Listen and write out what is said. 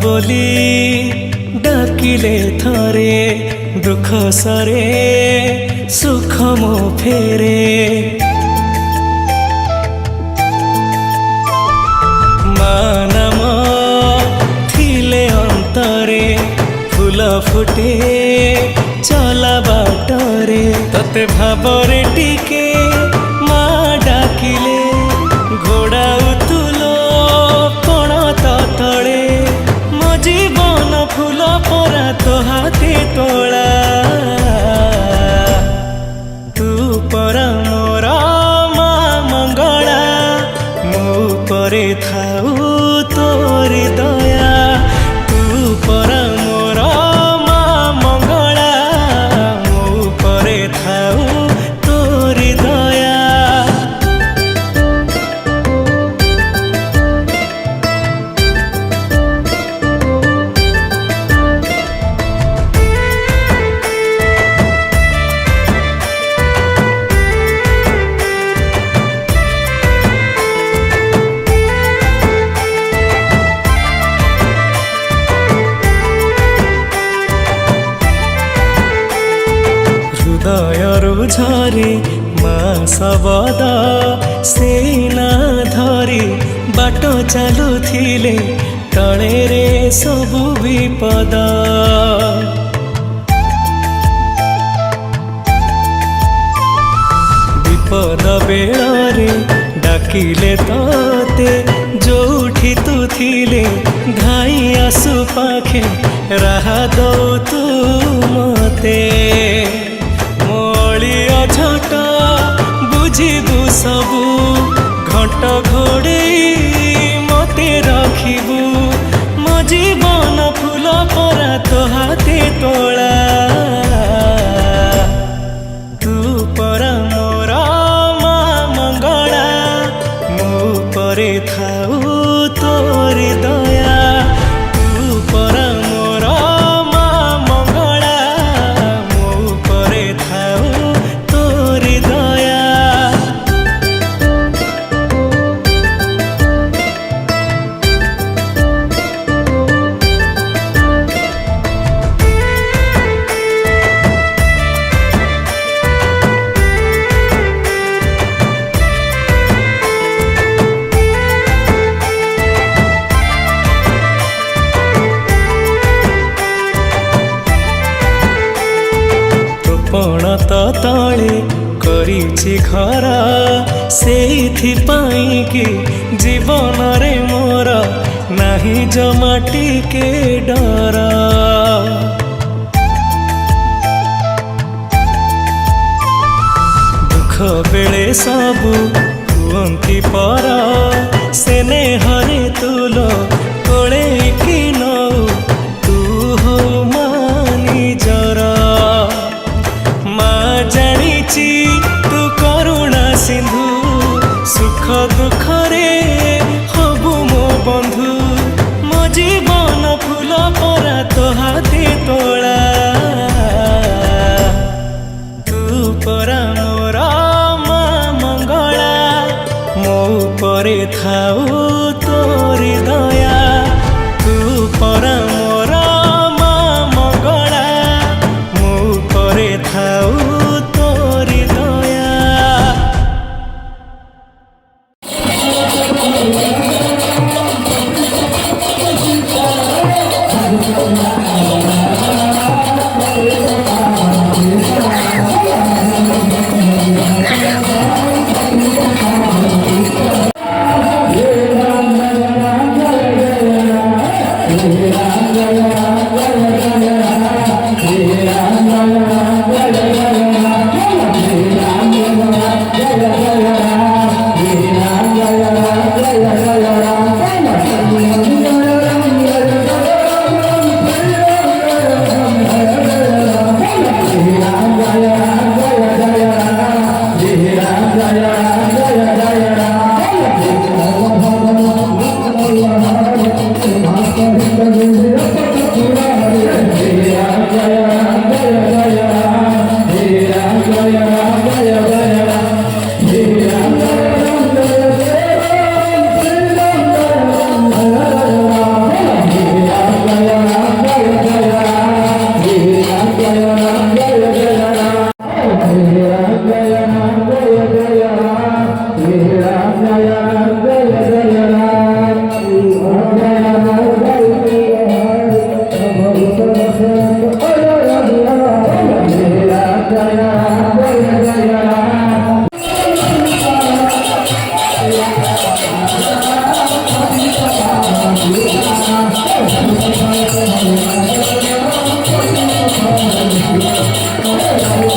बोली डाकिले थरे दुख सरे सुख मो फेरे नाम थिले अंतरे फूल फुटे चला बाटरे तते भाबरे टिके मा डाकिले घोड़ा उतुलो कोण तले मो जीवन फूल परा तो हाथे तोला तू परा मोर मा मंगला मो परे थाऊ तोरी दया तू परा मोर मा मंगला मो परे थाऊ तोरी दया हृदयरु झरी मा शबद से ना धरी बाट चलुथिले तले रे सबु विपद विपद बेଳରେ डाकिले तते जोठी तू थिले धाई आसु पाखे राह दौ तू मते मलिया झट बुझिबु सबु घंट घोड़े मते रखिबु मो जीवन फूल परा तो हाथे तोला तू परा मोर मा मंगला मो परे थाऊ तोरी दया तू परा मोर मा मंगला मो परे थाऊ तोरी दया रोपण तो तले करिछि घर सेइथि पाई कि जीवन रे मोर नाही जमा टिके डर दुख बेले सबु हुअंती पर सेने हरे तुलो कोले कि नौ तू हो मानी जरा जानिछि तू करुणा सिंधु सुख दुख रे हबु मो बंधु मो जीवन फूल परा तो हाथे तोला तू परा मोर मा मंगला मो परे थाऊ तोरी दया तू परा मोर मा मंगला मो परे थाऊ तोरी दया Thank you.